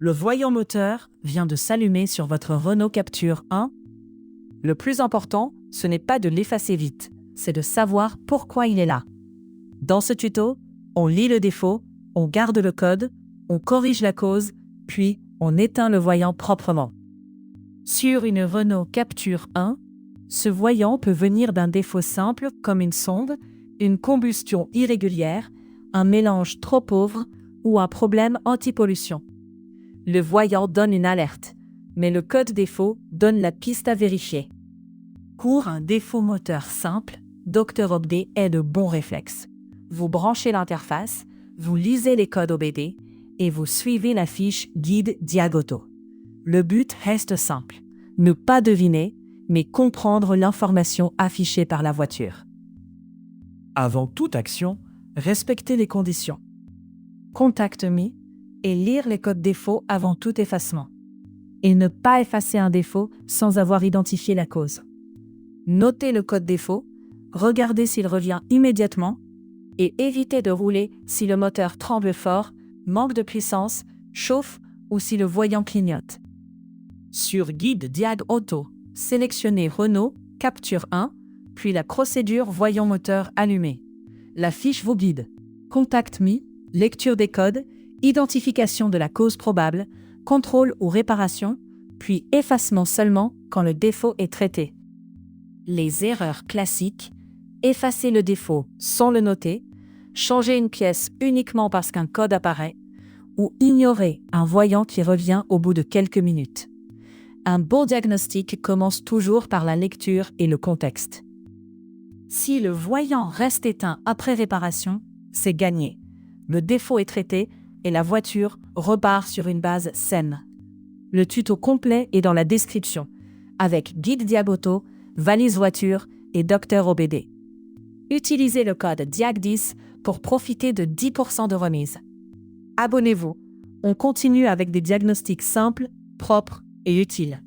Le voyant moteur vient de s'allumer sur votre Renault Captur 1. Le plus important, ce n'est pas de l'effacer vite, c'est de savoir pourquoi il est là. Dans ce tuto, on lit le défaut, on garde le code, on corrige la cause, puis on éteint le voyant proprement. Sur une Renault Captur 1, ce voyant peut venir d'un défaut simple comme une sonde, une combustion irrégulière, un mélange trop pauvre ou un problème anti-pollution. Le voyant donne une alerte, mais le code défaut donne la piste à vérifier. Pour un défaut moteur simple, Dr OBD est de bons réflexes. Vous branchez l'interface, vous lisez les codes OBD et vous suivez la fiche guide Diagauto. Le but reste simple, ne pas deviner, mais comprendre l'information affichée par la voiture. Avant toute action, respectez les conditions. Contact Me et lire les codes défauts avant tout effacement. Et ne pas effacer un défaut sans avoir identifié la cause. Notez le code défaut, regardez s'il revient immédiatement et évitez de rouler si le moteur tremble fort, manque de puissance, chauffe ou si le voyant clignote. Sur Guide Diag Auto, sélectionnez Renault Captur 1, puis la procédure voyant moteur allumé. La fiche vous guide. Contact Me, lecture des codes, identification de la cause probable, contrôle ou réparation, puis effacement seulement quand le défaut est traité. Les erreurs classiques: effacer le défaut sans le noter, changer une pièce uniquement parce qu'un code apparaît, ou ignorer un voyant qui revient au bout de quelques minutes. Un bon diagnostic commence toujours par la lecture et le contexte. Si le voyant reste éteint après réparation, c'est gagné. Le défaut est traité et la voiture repart sur une base saine. Le tuto complet est dans la description, avec guide Diagauto, valise voiture et Dr OBD. Utilisez le code DIAG10 pour profiter de 10% de remise. Abonnez-vous, on continue avec des diagnostics simples, propres et utiles.